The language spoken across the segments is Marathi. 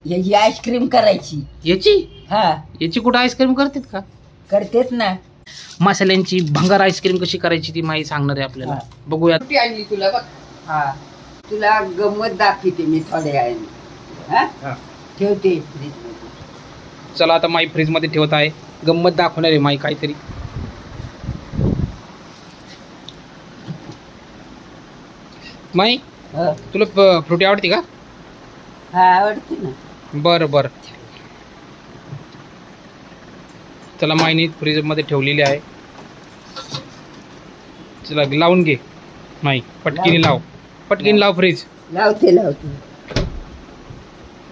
याची आईस्क्रीम करायची. याची हा याची कुठं आईस्क्रीम करतात का? करतेच ना. मसाल्यांची भंगार आईस्क्रीम कशी करायची ती माई सांगणार आहे आपल्याला. बघूया. कुठे आणली तुला बघ. हा तुला गंमत दाखवते मी थोड्या वेळाने. हा ठेवते फ्रीज मध्ये. चला आता माई फ्रीज मध्ये ठेवत आहे. गंमत दाखवणार आहे माई काहीतरी. माई तुला फ्रुटी आवडते का? हा आवडते ना. बरं बरं. चला माईने फ्रीज मध्ये ठेवलेली आहे. चला लावून घे माई. पटकीने लाव. पटकीने लाव फ्रीज. लावते लावते.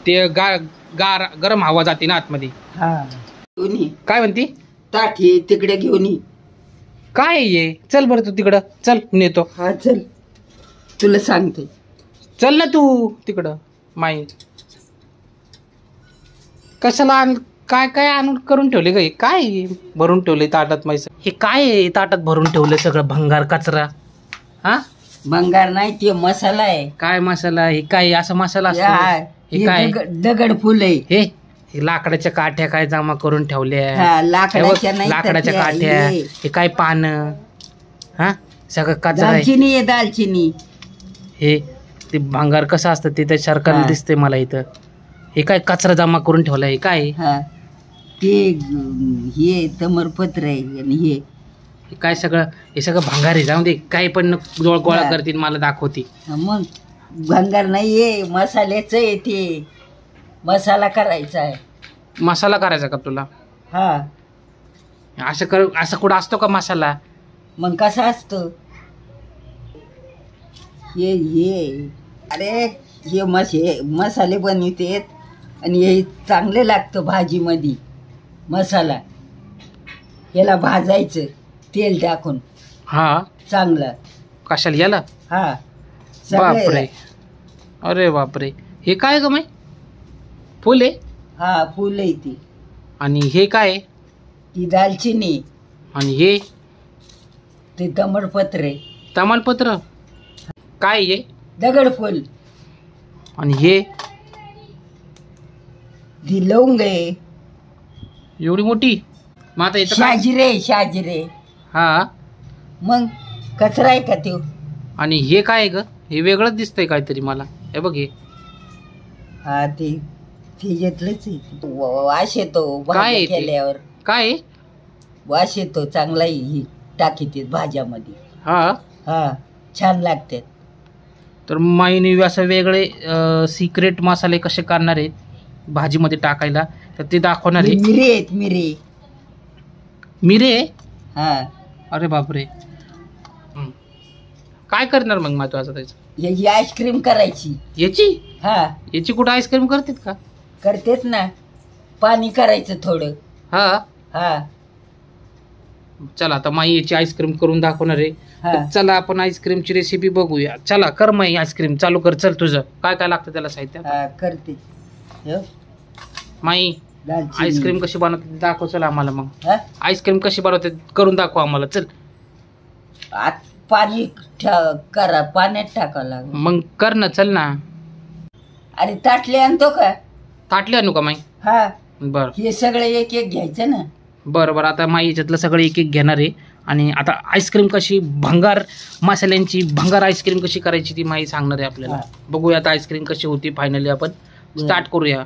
ते गार गरम हवा जाते ना आतमध्ये. हा काय म्हणती? ताठी तिकडे घेऊन ये. काय ये? चल बरं तू तिकडं चल. नेतो. हा चल तुला सांगते. चल ना तू तिकडं. माई कशाला काय काय आणून करून ठेवले ग? काय भरून ठेवले ताटात माहिती? हे काय आहे ताटात भरून ठेवलं सगळं भंगार कचरा? हा भंगार नाही ते मसाला आहे. काय मसाला? हे काय असं मसाला असतो? हे काय? दगड फुल आहे. हे लाकडाच्या काठ्या काय जमा करून ठेवल्या? हा, लाकडाच्या नाही तर लाकडाच्या त्या काठ्या. हे काय पानं? हा सगळं कचरा आहे. दालचिनी आहे दालचिनी. हे ते भांगार कसं असतं ते त्याच्यासारखं दिसतंय मला इथं. हे काय कचरा जमा करून ठेवलाय? हे काय? हा ते हे तमरपत्र आहे. आणि हे काय सगळं? हे सगळं भांगार आहे. जाऊ दे. काय पण गोळा करतील मला दाखवते. मग भंगार नाहीये मसाल्याच आहे ते. मसाला करायचा आहे. मसाला करायचा का तुला? हा असं कुठं असतो का मसाला? मग कसा असतो? हे अरे हे मसाले बनवतेत आणि हे चांगले लागतं भाजीमध्ये. मसाला याला भाजायचं तेल टाकून. हा चांगलं. कशाला याला? हा बापरे. अरे बापरे. हे काय ग माई? फुल आहे? हा फुल आहे ती. आणि हे काय? ती दालचिनी. आणि हे ते तमलपत्र आहे. तमालपत्र काय? हे दगडफूल. आणि हे ती लवंग आहे. एवढी मोठी? मग आता इथं शाजिरे. हा मग कचरा आहे का तो? आणि हे काय आहे ग? हे वेगळंच दिसतंय काहीतरी मला. हे बघ हे. हा ते घेतलंच आहे. वास येतो भाज्या केल्यावर. काय वास येतो चांगला. ही टाकीत भाज्यामध्ये. हा हा छान लागते. तर माईने असं वेगळे सिक्रेट मसाले कसे करणार आहेत भाजीमध्ये टाकायला तर ते दाखवणार आहे. मिरे आहेत मिरे. हा अरे बापरे. काय करणार मग मा तू आता त्याचं? याची आईस्क्रीम करायची. याची? हा याची कुठं आईस्क्रीम करतात का? करतेच ना. पाणी करायचं थोडं. हा हा चला आता माई याची आईस्क्रीम करून दाखवणार आहे. हा चला आपण आईस्क्रीमची रेसिपी बघूया. चला कर माई आईस्क्रीम चालू कर. चल तुझं काय काय लागतं त्याला साहित्य? हा करते. माई दालचिनी. आईस्क्रीम कशी बनवते दाखव. चल आम्हाला मग हा? आईस्क्रीम कशी बनवते करून दाखव आम्हाला. चल आत पाणी करा. पाण्यात टाकावं लागेल. मग कर ना. चल ना. अरे ताटले आणतो का? ताटले आणू का माई? हा बर हे सगळं एक एक घ्यायचं ना. बरं बरं. आता माई याच्यातलं सगळं एक एक घेणार आहे. आणि आता आईस्क्रीम कशी भंगार मसाल्यांची भंगार आईस्क्रीम कशी करायची ती माई सांगणार आहे आपल्याला. बघूया आता आईस्क्रीम कशी होती. फायनली आपण स्टार्ट करूया.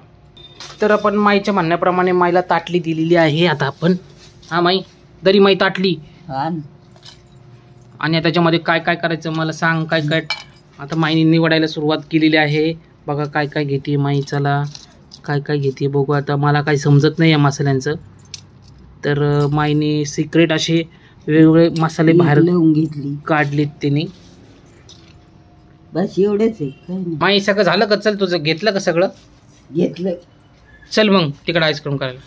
तर आपण माईच्या म्हणण्याप्रमाणे माईला ताटली दिलेली आहे आता आपण. हा माई दरी माई ताटली. आणि त्याच्यामध्ये काय काय करायचं मला सांग. काय काय आता माईने निवडायला सुरुवात केलेली आहे. बघा काय काय घेते माई. चला काय काय घेते बघू. आता मला काही समजत नाही या मसाल्यांचं. तर माईने सिक्रेट असे वेगवेगळे मसाले बाहेर लावून घेतली काढलेत तिने. बस एवढंच आहे. माई सगळं झालं का? चल तुझं घेतलं का सगळं? घेतलं. चल मग तिकडे आईस्क्रीम करायला.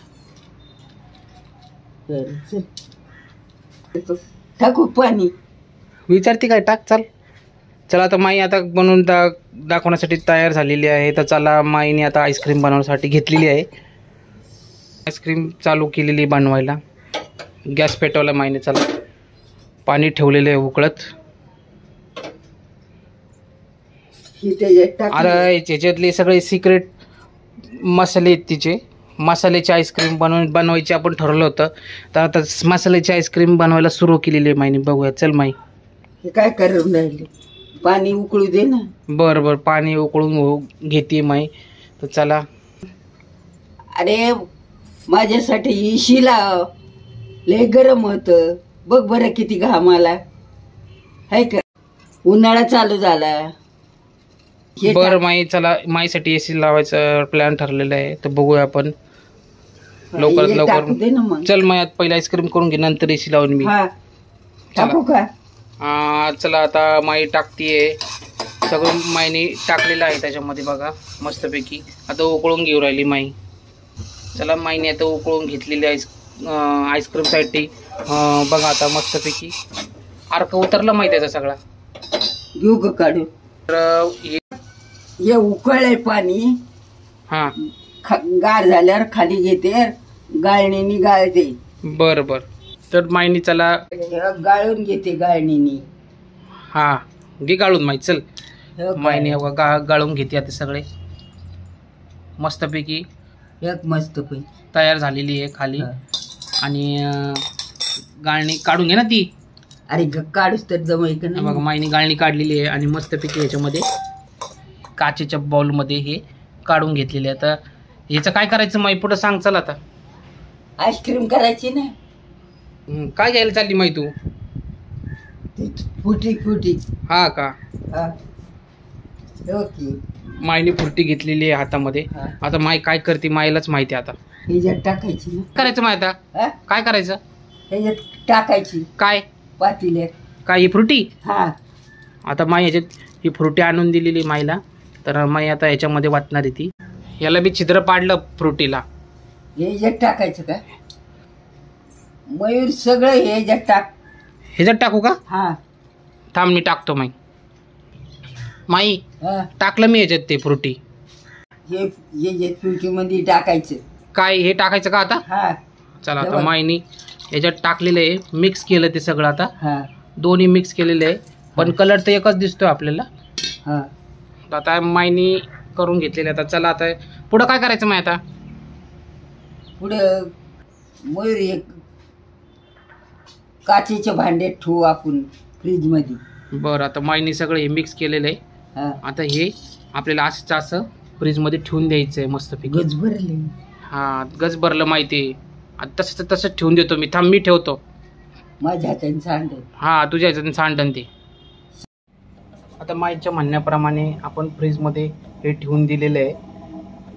टाकू पाणी? विचारते काय? टाक. चल चला आता माई आता बनवून दाखवण्यासाठी तयार झालेली आहे. तर चला माईने आता आईस्क्रीम बनवण्यासाठी घेतलेली आहे. आईस्क्रीम चालू केलेली बनवायला. गॅस पेटवला माईने. चला पाणी ठेवलेलं आहे उकळत. अरे याच्यातले सगळे सिक्रेट मसाले आहेत तिचे. मसाल्याची आईस्क्रीम बनवायची आपण ठरवलं होतं, तर आता मसाल्याची आईस्क्रीम बनवायला सुरू केलेली आहे माईने. बघूया चल माई. हे काय करून राहिले, पाणी उकळू दे ना. बरं बरं, पाणी उकळून घेते माई. तर चला. अरे माझ्यासाठी इशी लाव, लय गरम होतं बघ बरं, किती घाम आला आहे का, उन्हाळा चालू झाला. हे बरं माई, चला माईसाठी एसी लावायचा प्लॅन ठरलेला आहे, तर बघूया आपण लवकरात हे टाकू लवकर. दे ना मग. चल माई, आता पहिला आईस्क्रीम करून घे, नंतर एसी लावून मी. हा टाकू का? चला आता माई टाकतीये. सगळं माईने टाकलेलं आहे त्याच्यामध्ये बघा मस्तपैकी. आता उकळून घेऊ राहिली माई. चला माईने आता उकळून घेतलेली आईस्क्रीमसाठी. बघा आता मस्तपैकी अर्क उतरला माई त्याचा सगळा. घेऊ का काढू? तर हे उकळलंय पाणी, हा गार झाल्यावर खाली घेते, गाळणीनी गाळते. बरं बरं. तर माईनी चला गाळून घेते गाळणीनी. हा घे गाळून माई. चल हे माईने गाळून घेते आता सगळे मस्तपैकी. एक मस्त पैकी तयार झालेली आहे खाली. आणि गाळणी काढून घे ना ती. अरे काढूच तर जमाय का नाही. बघा माईने गाळणी काढलेली आहे आणि मस्तपैकी ह्याच्यामध्ये काचेच्या बाउलमध्ये हे काढून घेतलेले आहे. आता ह्याचं काय करायचं माई पुढं सांग. चल आता. आईस्क्रीम करायची ना. काय घ्यायला चालली माई तू? फुटी फुटी. हा का? हा. ओके. माईने फुर्ती घेतलेली आहे हातामध्ये. हा. आता माई काय करते माईलाच माहिती. आता ह्याच्यात टाकायची ना. करायचं माय आता? हा? काय करायचं? ह्याच्यात टाकायची काय पातील्यात. काय ही फ्रुटी? हा. आता माई ह्याच्यात ही फ्रुटी आणून दिलेली माईला, तर माई आता ह्याच्यामध्ये वाटणार आहे ती. याला बी छिद्र पाडलं फ्रुटीला. ह्याच्यात टाकायचं का मयूर? सगळं ह्याच्यात टाक. ह्याच्यात टाकू का? हा. थांब मी टाकतो माई. माई हा. टाकलं मी ह्याच्यात ते फ्रुटी. हे ह्याच्यात फ्रुटीमध्ये टाकायचं. काय हे टाकायचं का आता? हा. चला हे आता बघ. माईनी ह्याच्यात टाकलेलं आहे, मिक्स केलं ते सगळं. आता हा. दोन्ही मिक्स केलेले आहे, पण कलर तर एकच दिसतोय आपल्याला. हा. आता माईनी करून घेतलेले. आता चला आता पुढं काय करायचं माय आता? पुढं मयूर एक काचेच्या भांड्यात ठेवू आपण फ्रीज मध्ये. बरं. आता माईनी सगळं हे मिक्स केलेलं आहे. हा. आता हे आपल्याला असं फ्रीजमध्ये ठेवून द्यायचं आहे मस्तपैकी. गज भरले. हा गज भरलं माहिती. आता तसं ठेवून देतो मी. थांब मी ठेवतो. माझ्या हाताने सांड. हा तुझ्या ह्याच्यात सांडन ते. आता माईच्या म्हणण्याप्रमाणे आपण फ्रीजमध्ये हे ठेवून दिलेलं आहे.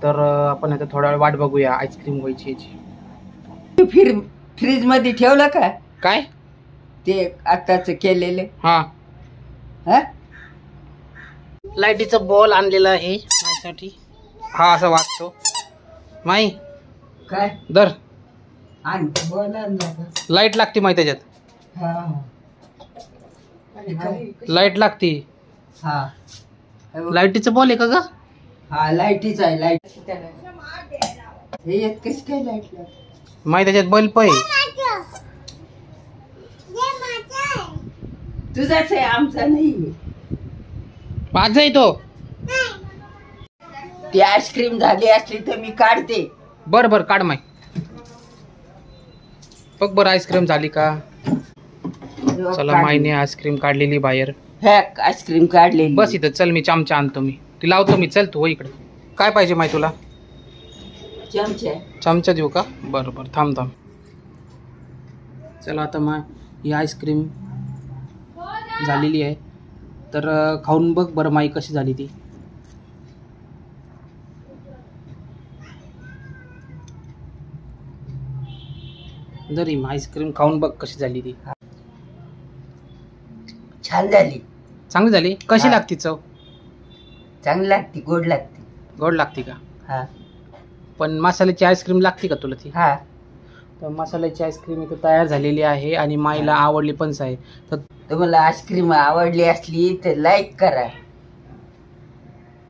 तर आपण आता थोडा वेळ वाट बघूया आईस्क्रीम व्हायची याची. फ्रीज मध्ये ठेवलं का काय ते आताच केलेलं? हा हा. लाईटीचा बॉल आणलेला आहे माझ्यासाठी. हा असं वागतो माई. काय दर आण बोला ना. लाईट लागते माई त्याच्यात. हा. लाईट लागते. हा. लाईटीचा बॉल आहे का ग? हा लाईटीच आहे. लाईट हे एक कशी काय लाईट माई त्याच्यात बल्ब आहे. तुझाच आहे, आमचा नाही. माझा आहे तो. ती आईस्क्रीम झाली असली तर मी काढते. बर बर काढ माई. बघ बरं आईस्क्रीम झाली का? चला माईने आईस्क्रीम काढलेली बाहेर. हॅक आईस्क्रीम काढलेली. बस इथं. चल मी चमचा आणतो. मी ती लावतो मी. चल तू हो इकडे. काय पाहिजे माई तुला? चमचा. चमचा देऊ का? बरं बरं थांब थांब. चला आता मग ही आईस्क्रीम झालेली आहे, तर खाऊन बघ बरं माई कशी झाली ती. जरी आईस्क्रीम खाऊन बघ कशी झाली ती. छान झाली. चांगली झाली. कशी हा. लागती चव? चांगली लागते, गोड लागते. गोड लागते का? हा. पण मसाल्याची आईस्क्रीम लागते का तुला ती? हा. तर मसाल्याची आईस्क्रीम इथं तयार झालेली आहे आणि माईला आवडली पण आहे. तर तुम्हाला आईस्क्रीम आवडली असली तर लाईक करा.